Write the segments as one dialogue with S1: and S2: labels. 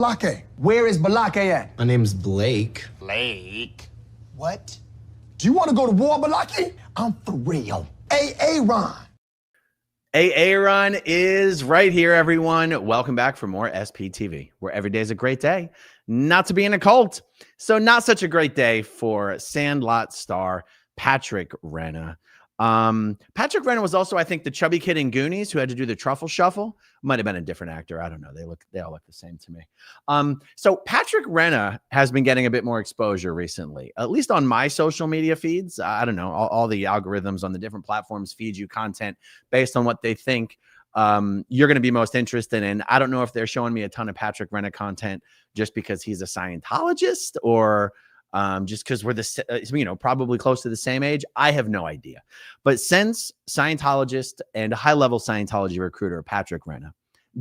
S1: Balake. Where is Balake at?
S2: My name's Blake.
S1: Blake? What? Do you want to go to war, Balake? I'm for real. Aaron.
S3: Aaron is right here, everyone. Welcome back for more SPTV, where every day is a great day not to be in a cult. So not such a great day for SANDLOT star Patrick Renna. Patrick Renna was also, I think, the chubby kid in Goonies who had to do the truffle shuffle. Might have been a different actor. I don't know. They all look the same to me. So Patrick Renna has been getting a bit more exposure recently, at least on my social media feeds. I don't know. All the algorithms on the different platforms feed you content based on what they think you're going to be most interested in. I don't know if they're showing me a ton of Patrick Renna content just because he's a Scientologist or just because we're probably close to the same age. I have no idea. But since Scientologist and high-level Scientology recruiter Patrick Renna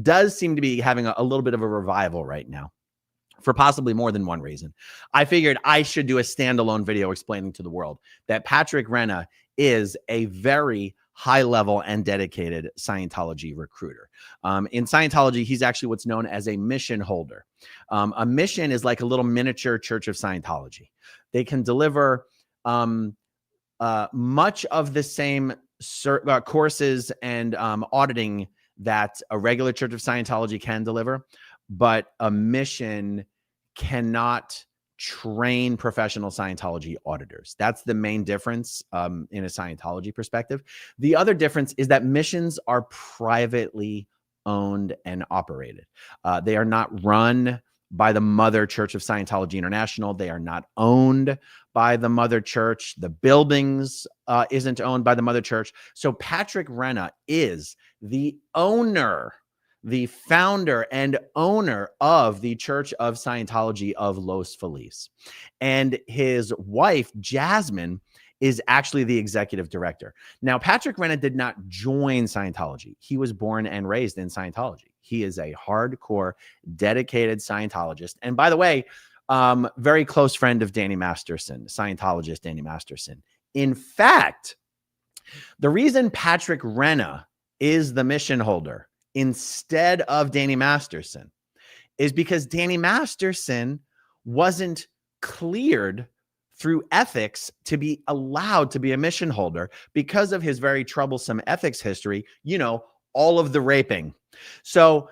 S3: does seem to be having a little bit of a revival right now for possibly more than one reason, I figured I should do a standalone video explaining to the world that Patrick Renna is a very high-level and dedicated Scientology recruiter. In Scientology, he's actually what's known as a mission holder. A mission is like a little miniature Church of Scientology. They can deliver much of the same courses and auditing that a regular Church of Scientology can deliver, but a mission cannot train professional Scientology auditors. That's the main difference in a Scientology perspective. The other difference is that missions are privately owned and operated. They are not run by the mother Church of Scientology International. They are not owned by the mother church. The buildings isn't owned by the mother church. So Patrick Renna is the owner, the founder and owner of the Church of Scientology of Los Feliz. And his wife, Jasmine, is actually the executive director. Now, Patrick Renna did not join Scientology. He was born and raised in Scientology. He is a hardcore, dedicated Scientologist. And by the way, very close friend of Danny Masterson, Scientologist Danny Masterson. In fact, the reason Patrick Renna is the mission holder instead of Danny Masterson is because Danny Masterson wasn't cleared through ethics to be allowed to be a mission holder because of his very troublesome ethics history, all of the raping. So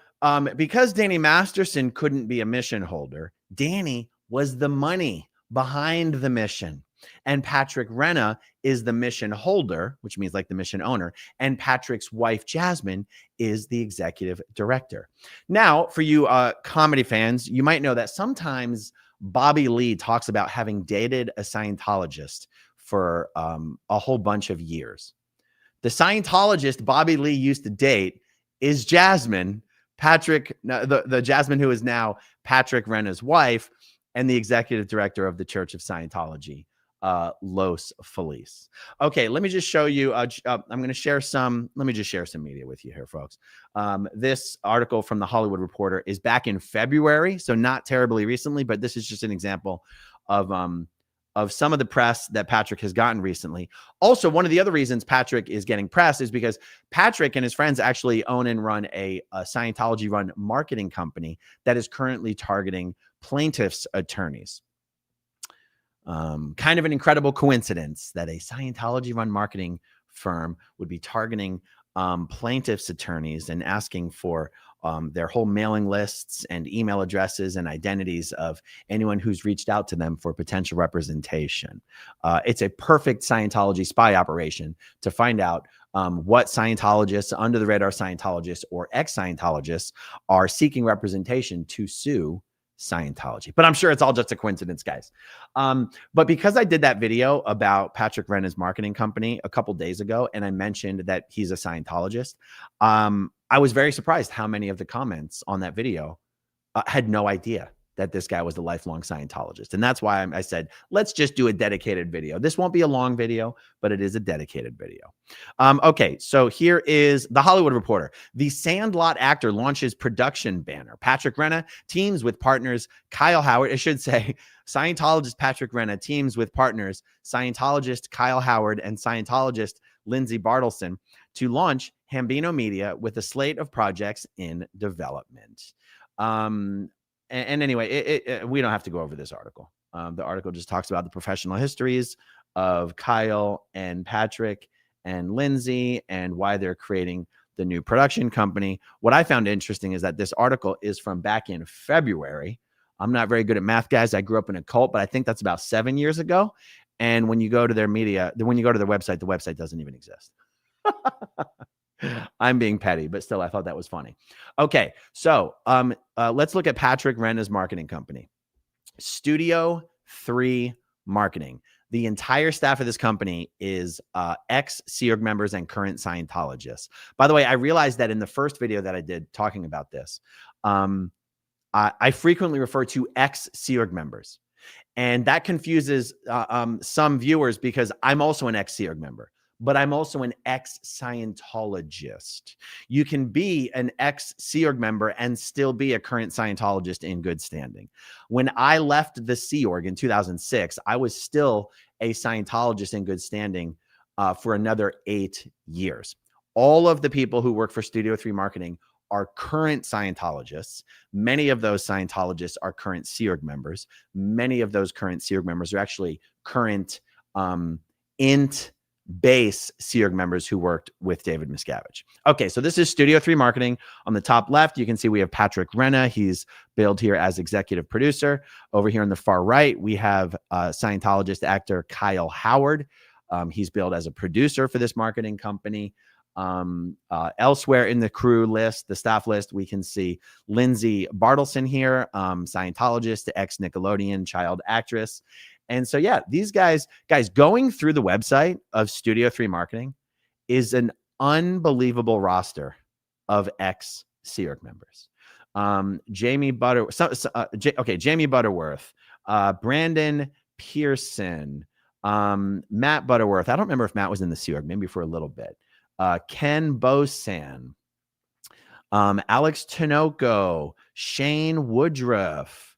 S3: because Danny Masterson couldn't be a mission holder, Danny was the money behind the mission. And Patrick Renna is the mission holder, which means like the mission owner. And Patrick's wife, Jasmine, is the executive director. Now, for you comedy fans, you might know that sometimes Bobby Lee talks about having dated a Scientologist for a whole bunch of years. The Scientologist Bobby Lee used to date is Jasmine, the Jasmine who is now Patrick Renna's wife and the executive director of the Church of Scientology, Los Feliz. Okay, let me just show you. I'm going to share some. Let me just share some media with you here, folks. This article from the Hollywood Reporter is back in February, so not terribly recently, but this is just an example of some of the press that Patrick has gotten recently. Also, one of the other reasons Patrick is getting press is because Patrick and his friends actually own and run a Scientology-run marketing company that is currently targeting plaintiffs' attorneys. Kind of an incredible coincidence that a Scientology-run marketing firm would be targeting plaintiffs' attorneys and asking for their whole mailing lists and email addresses and identities of anyone who's reached out to them for potential representation. It's a perfect Scientology spy operation to find out what Scientologists, under the radar Scientologists or ex-Scientologists are seeking representation to sue Scientology. But I'm sure it's all just a coincidence, guys. But because I did that video about Patrick Renna's marketing company a couple days ago, and I mentioned that he's a Scientologist, I was very surprised how many of the comments on that video had no idea that this guy was a lifelong Scientologist. And that's why I said, let's just do a dedicated video. This won't be a long video, but it is a dedicated video. Okay, so here is the Hollywood Reporter. The Sandlot actor launches production banner. Patrick Renna teams with partners Kyle Howard. I should say Scientologist Patrick Renna teams with partners Scientologist Kyle Howard and Scientologist Lindsay Bartleson to launch Hambino Media with a slate of projects in development. and anyway, we don't have to go over this article. The article just talks about the professional histories of Kyle and Patrick and Lindsay and why they're creating the new production company. What I found interesting is that this article is from back in February. I'm not very good at math, guys. I grew up in a cult, but I think that's about 7 years ago. And when you go to their media, when you go to their website, the website doesn't even exist. I'm being petty, but still, I thought that was funny. Okay, so let's look at Patrick Renna's marketing company, Studio 3 Marketing. The entire staff of this company is ex-Sea Org members and current Scientologists. By the way, I realized that in the first video that I did talking about this, I frequently refer to ex-Sea Org members. And that confuses some viewers because I'm also an ex-Sea Org member, but I'm also an ex-Scientologist. You can be an ex-Sea Org member and still be a current Scientologist in good standing. When I left the Sea Org in 2006, I was still a Scientologist in good standing for another 8 years. All of the people who work for Studio 3 Marketing are current Scientologists. Many of those Scientologists are current Sea Org members. Many of those current Sea Org members are actually current int base Sea Org members who worked with David Miscavige. Okay, so this is Studio 3 Marketing. On the top left, you can see we have Patrick Renna. He's billed here as executive producer. Over here on the far right, we have Scientologist actor Kyle Howard. He's billed as a producer for this marketing company. Elsewhere in the crew list, the staff list, we can see Lindsay Bartleson here, Scientologist, ex-Nickelodeon child actress. And so, yeah, these guys, going through the website of Studio 3 Marketing is an unbelievable roster of ex-Sea Org members. Jamie Butterworth, Brandon Pearson, Matt Butterworth. I don't remember if Matt was in the Sea Org, maybe for a little bit. Ken Bosan, Alex Tinoco, Shane Woodruff,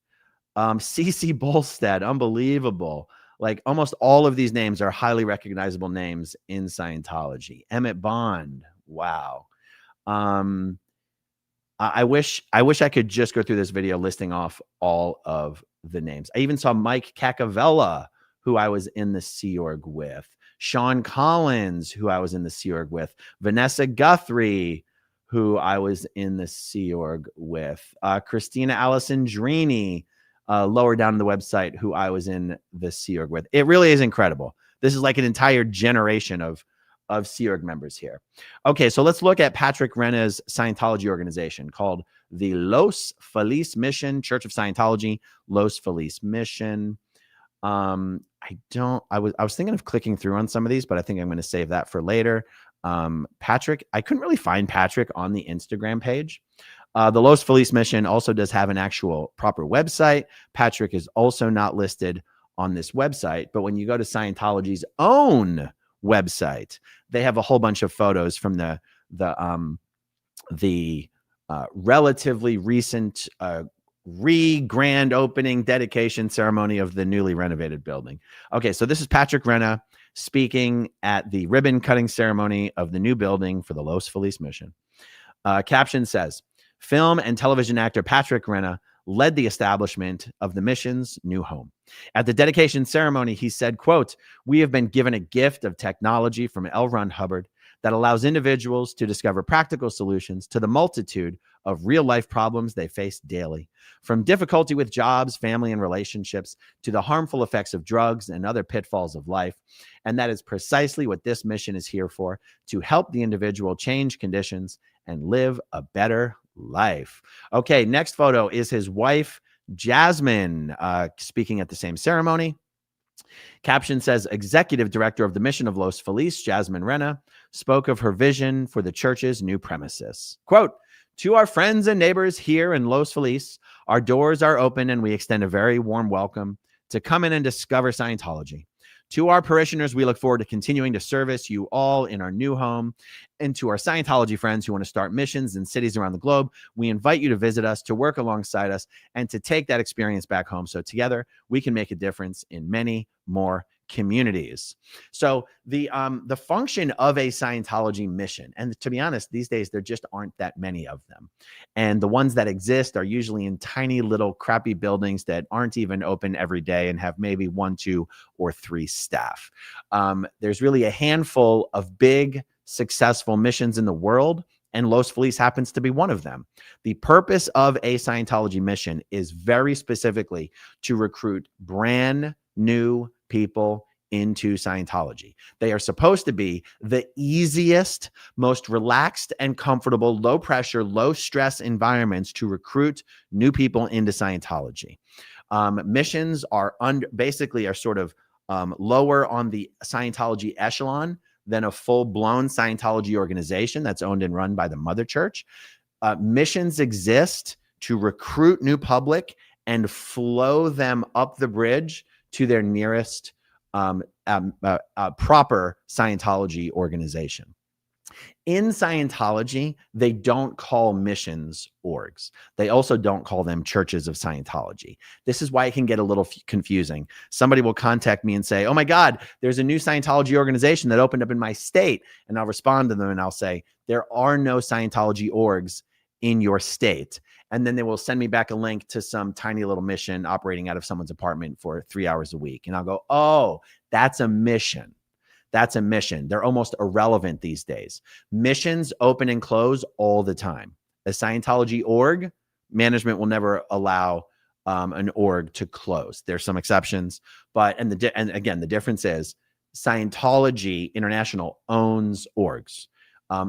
S3: Cece Bolstead, unbelievable. Like almost all of these names are highly recognizable names in Scientology. Emmett Bond, wow. I wish I could just go through this video listing off all of the names. I even saw Mike Cacavella, who I was in the Sea Org with. Sean Collins, who I was in the Sea Org with. Vanessa Guthrie, who I was in the Sea Org with. Christina Allison Drini, lower down on the website, who I was in the Sea Org with. It really is incredible. This is like an entire generation of Sea Org members here. Okay, so let's look at Patrick Renna's Scientology organization called the Los Feliz Mission Church of Scientology. Los Feliz Mission. I was thinking of clicking through on some of these, but I think I'm going to save that for later. Patrick, I couldn't really find Patrick on the Instagram page. The Los Feliz Mission also does have an actual proper website. Patrick is also not listed on this website, but when you go to Scientology's own website, they have a whole bunch of photos from the relatively recent grand opening dedication ceremony of the newly renovated building. Okay, so this is Patrick Renna speaking at the ribbon cutting ceremony of the new building for the Los Feliz Mission. Caption says, film and television actor Patrick Renna led the establishment of the mission's new home. At the dedication ceremony, he said, quote, "We have been given a gift of technology from L. Ron Hubbard that allows individuals to discover practical solutions to the multitude of real-life problems they face daily, from difficulty with jobs, family, and relationships, to the harmful effects of drugs and other pitfalls of life. And that is precisely what this mission is here for, to help the individual change conditions and live a better life." Okay, next photo is his wife, Jasmine, speaking at the same ceremony. Caption says, executive director of the mission of Los Feliz, Jasmine Renna, spoke of her vision for the church's new premises. Quote, "To our friends and neighbors here in Los Feliz, our doors are open and we extend a very warm welcome to come in and discover Scientology. To our parishioners, we look forward to continuing to service you all in our new home. And to our Scientology friends who want to start missions in cities around the globe, we invite you to visit us, to work alongside us, and to take that experience back home so together we can make a difference in many more communities. So the function of a Scientology mission, and to be honest, these days there just aren't that many of them, and the ones that exist are usually in tiny little crappy buildings that aren't even open every day and have maybe 1, 2, or 3 staff. There's really a handful of big successful missions in the world, and Los Feliz happens to be one of them. The purpose of a Scientology mission is very specifically to recruit brand new people into Scientology. They are supposed to be the easiest, most relaxed and comfortable, low pressure, low stress environments to recruit new people into Scientology. Missions are basically are sort of lower on the Scientology echelon than a full-blown Scientology organization that's owned and run by the mother church. Missions exist to recruit new public and flow them up the bridge to their nearest proper Scientology organization. In Scientology, they don't call missions orgs. They also don't call them churches of Scientology. This is why it can get a little confusing. Somebody will contact me and say, oh my God, there's a new Scientology organization that opened up in my state. And I'll respond to them and I'll say, there are no Scientology orgs in your state. And then they will send me back a link to some tiny little mission operating out of someone's apartment for 3 hours a week. And I'll go, oh, that's a mission. That's a mission. They're almost irrelevant these days. Missions open and close all the time. A Scientology org, management will never allow an org to close. There's some exceptions, but and again, the difference is Scientology International owns orgs.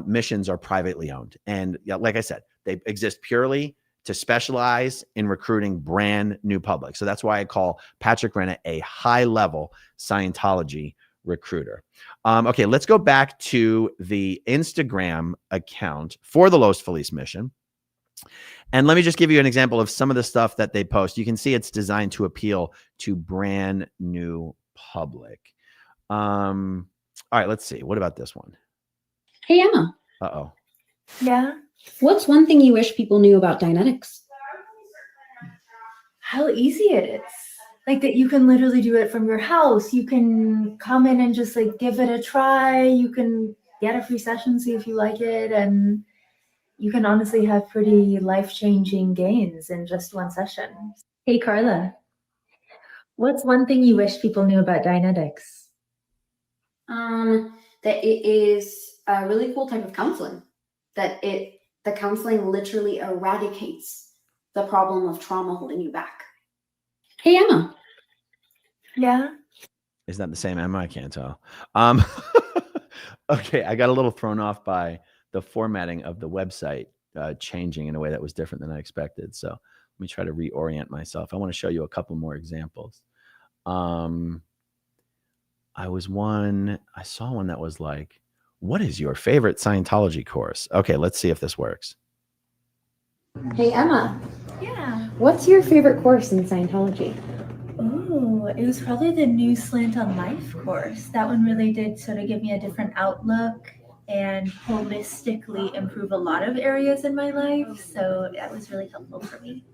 S3: Missions are privately owned, and like I said, they exist purely to specialize in recruiting brand new public. So that's why I call Patrick Renna a high-level Scientology recruiter. Okay, let's go back to the Instagram account for the Los Feliz mission. And let me just give you an example of some of the stuff that they post. You can see it's designed to appeal to brand new public. All right, let's see. What about this one?
S2: Hey, Emma.
S3: Uh-oh.
S4: Yeah.
S2: What's one thing you wish people knew about Dynetics?
S4: How easy it is. Like that you can literally do it from your house. You can come in and just like give it a try. You can get a free session, see if you like it. And you can honestly have pretty life-changing gains in just one session. Hey, Carla. What's one thing you wish people knew about Dynetics?
S5: That it is a really cool type of counseling. The counseling literally eradicates the problem of trauma holding you back.
S2: Hey, Emma.
S4: Yeah.
S3: Is that the same Emma? I can't tell. Okay, I got a little thrown off by the formatting of the website changing in a way that was different than I expected. So let me try to reorient myself. I want to show you a couple more examples. I saw one that was like, what is your favorite Scientology course? Okay, let's see if this works.
S2: Hey, Emma.
S4: Yeah.
S2: What's your favorite course in Scientology?
S4: Oh, it was probably the new Slant on Life course. That one really did sort of give me a different outlook and holistically improve a lot of areas in my life. So that was really helpful for me.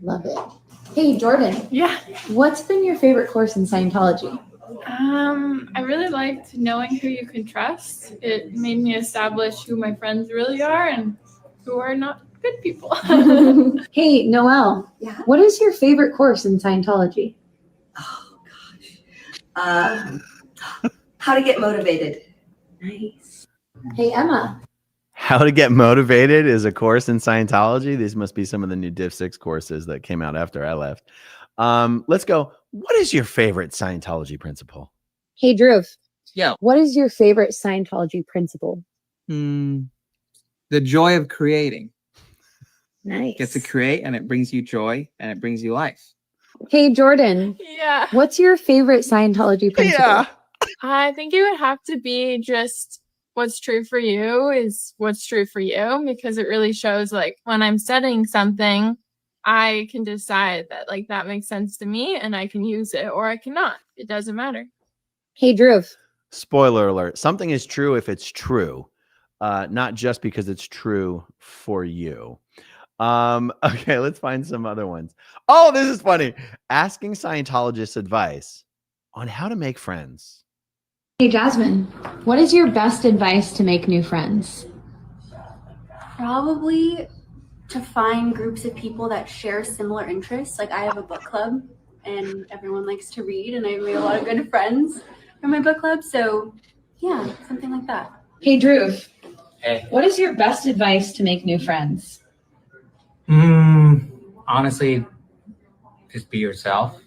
S2: Love it. Hey, Jordan.
S6: Yeah.
S2: What's been your favorite course in Scientology?
S6: I really liked knowing who you can trust. It made me establish who my friends really are and who are not good people.
S2: Hey, Noelle.
S5: Yeah.
S2: What is your favorite course in Scientology?
S7: Oh gosh. How to get motivated.
S2: Nice. Hey, Emma.
S3: How to Get Motivated is a course in Scientology. These must be some of the new Div 6 courses that came out after I left. Let's go. What is your favorite Scientology principle?
S2: Hey, Drew.
S8: Yeah.
S2: What is your favorite Scientology principle?
S8: The joy of creating.
S2: Nice.
S8: Get to create, and it brings you joy, and it brings you life.
S2: Hey, Jordan.
S6: Yeah.
S2: What's your favorite Scientology principle?
S3: Yeah.
S6: I think it would have to be just what's true for you is what's true for you, because it really shows like when I'm studying something, I can decide that like that makes sense to me and I can use it or I cannot. It doesn't matter.
S2: Hey, Drew.
S3: Spoiler alert. Something is true if it's true, not just because it's true for you. Okay, let's find some other ones. Oh, this is funny. Asking Scientologists advice on how to make friends.
S2: Hey, Jasmine, what is your best advice to make new friends?
S5: Probably to find groups of people that share similar interests. Like I have a book club and everyone likes to read, and I've made a lot of good friends from my book club. So yeah, something like that.
S2: Hey, Drew.
S8: Hey.
S2: What is your best advice to make new friends?
S8: Honestly, just be yourself.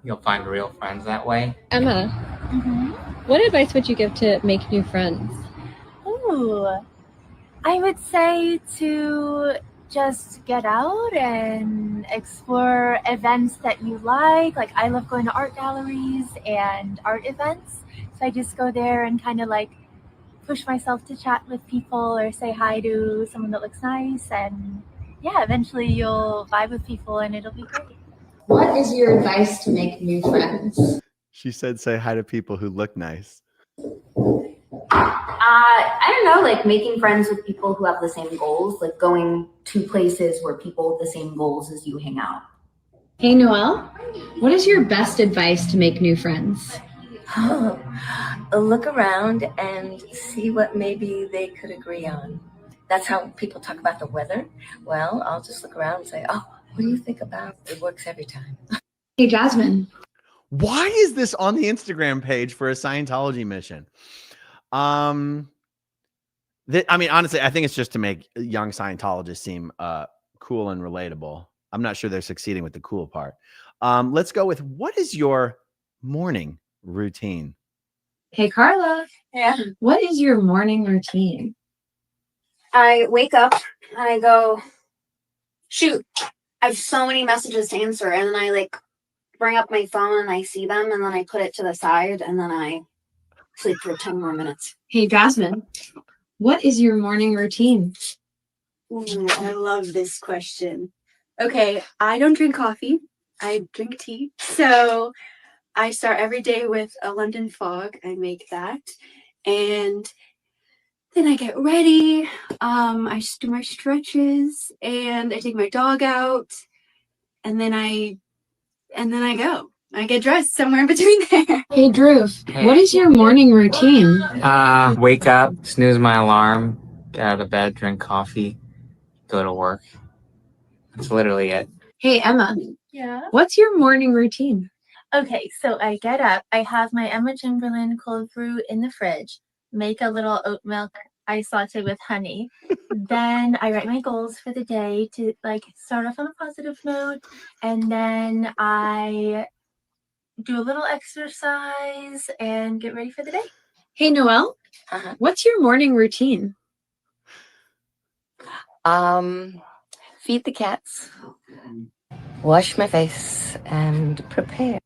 S8: You'll find real friends that way.
S2: Emma, what advice would you give to make new friends?
S4: Ooh, I would say to just get out and explore events that you like. Like I love going to art galleries and art events. So I just go there and kind of like push myself to chat with people or say hi to someone that looks nice. And yeah, eventually you'll vibe with people and it'll be great.
S2: What is your advice to make new friends?
S3: She said, say hi to people who look nice.
S5: I don't know, like making friends with people who have the same goals, like going to places where people with the same goals as you hang out.
S2: Hey, Noelle, what is your best advice to make new friends?
S7: Look around and see what maybe they could agree on. That's how people talk about the weather. Well, I'll just look around and say, oh, what do you think about? It works every time.
S2: Hey, Jasmine.
S3: Why is this on the Instagram page for a Scientology mission? I mean, honestly, I think it's just to make young Scientologists seem cool and relatable. I'm not sure they're succeeding with the cool part. Let's go with, what is your morning routine?
S2: Hey, Carla.
S5: Yeah.
S2: What is your morning routine?
S5: I wake up and I go, shoot, I have so many messages to answer. And then I like bring up my phone and I see them and then I put it to the side and then I sleep for 10 more minutes.
S2: Hey, Jasmine. What is your morning routine?
S9: Ooh, I love this question. Okay, I don't drink coffee. I drink tea. So I start every day with a London fog. I make that. And then I get ready. I just do my stretches and I take my dog out. And then I go. I get dressed somewhere in between there.
S2: Hey, Drew. What is your morning routine?
S8: Wake up, snooze my alarm, get out of bed, drink coffee, go to work. That's literally it.
S2: Hey, Emma.
S4: Yeah.
S2: What's your morning routine?
S4: Okay, so I get up, I have my Emma Chamberlain cold brew in the fridge, make a little oat milk I saute with honey. Then I write my goals for the day to like start off on a positive note, and then I do a little exercise and get ready for the day.
S2: Hey, Noelle. What's your morning routine?
S7: Feed the cats, wash my face, and prepare.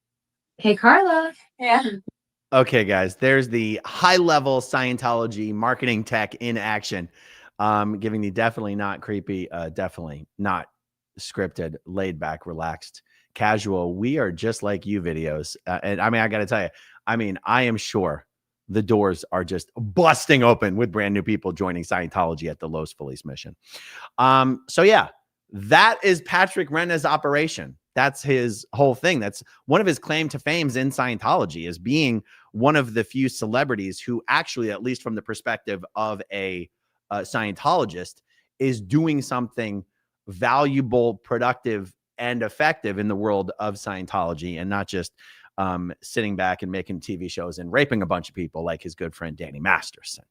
S2: Hey, Carla.
S5: Yeah.
S3: Okay, guys, there's the high-level Scientology marketing tech in action, giving the definitely not creepy, definitely not scripted, laid-back, relaxed, casual. We are just like you videos. And I mean, I got to tell you, I mean, I am sure the doors are just busting open with brand new people joining Scientology at the Los Feliz mission. So yeah, that is Patrick Renna's operation. That's his whole thing. That's one of his claim to fames in Scientology, is being one of the few celebrities who actually, at least from the perspective of a Scientologist, is doing something valuable, productive, and effective in the world of Scientology, and not just sitting back and making TV shows and raping a bunch of people like his good friend Danny Masterson.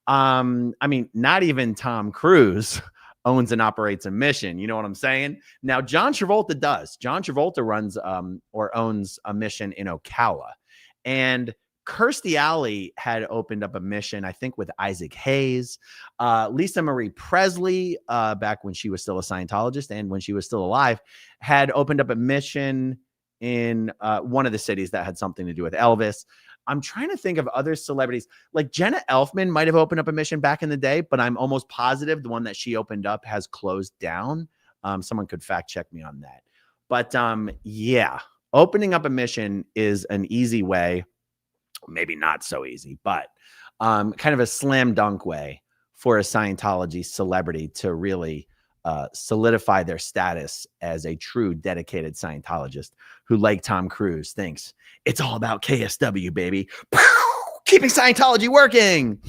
S3: I mean, not even Tom Cruise owns and operates a mission. You know what I'm saying? Now, John Travolta does. John Travolta runs or owns a mission in Ocala. And Kirstie Alley had opened up a mission, I think, with Isaac Hayes. Lisa Marie Presley, back when she was still a Scientologist and when she was still alive, had opened up a mission in one of the cities that had something to do with Elvis. I'm trying to think of other celebrities. Like Jenna Elfman might have opened up a mission back in the day, but I'm almost positive the one that she opened up has closed down. Someone could fact check me on that. But yeah, opening up a mission is an easy way, maybe not so easy, but kind of a slam dunk way for a Scientology celebrity to really solidify their status as a true dedicated Scientologist who, like Tom Cruise, thinks it's all about KSW, baby. Keeping Scientology working.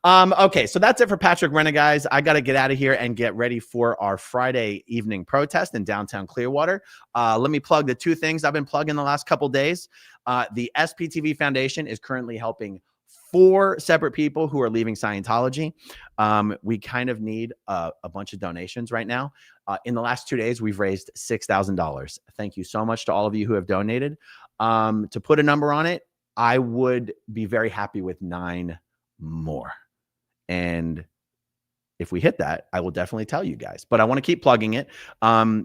S3: Okay, so that's it for Patrick Renna, guys. I got to get out of here and get ready for our Friday evening protest in downtown Clearwater. Let me plug the two things I've been plugging the last couple days. The SPTV Foundation is currently helping 4 separate people who are leaving Scientology. We kind of need a bunch of donations right now. In the last 2 days, we've raised $6,000. Thank you so much to all of you who have donated. To put a number on it, I would be very happy with 9 more. And if we hit that, I will definitely tell you guys. But I want to keep plugging it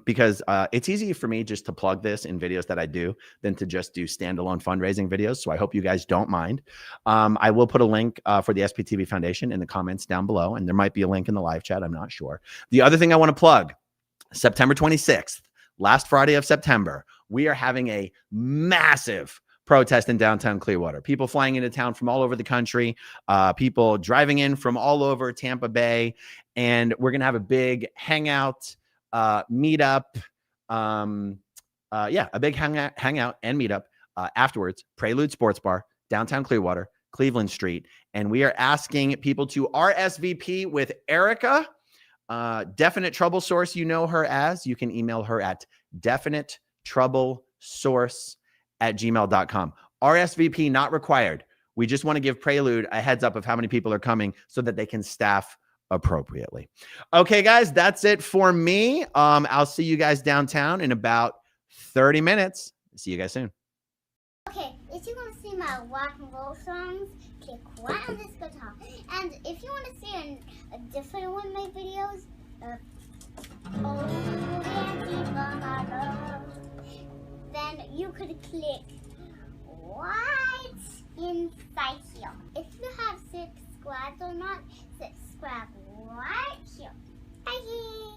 S3: because it's easy for me just to plug this in videos that I do than to just do standalone fundraising videos. So I hope you guys don't mind. I will put a link for the SPTV Foundation in the comments down below. And there might be a link in the live chat. I'm not sure. The other thing I want to plug, September 26th, last Friday of September, we are having a massive protest in downtown Clearwater. People flying into town from all over the country, people driving in from all over Tampa Bay, and we're gonna have a big hangout, meetup. A big hangout and meetup afterwards. Prelude Sports Bar, downtown Clearwater, Cleveland Street, and we are asking people to RSVP with Erica. Definite Trouble Source, you know her as. You can email her at definitetoublesource@gmail.com. RSVP not required. We just want to give Prelude a heads up of how many people are coming so that they can staff appropriately. Okay, guys, that's it for me. I'll see you guys downtown in about 30 minutes. See you guys soon.
S10: Okay, if you want to see my rock and roll songs, click right on this guitar. And if you want to see a different one of my videos, then you could click right inside here. If you have subscribed or not, subscribe right here. Bye.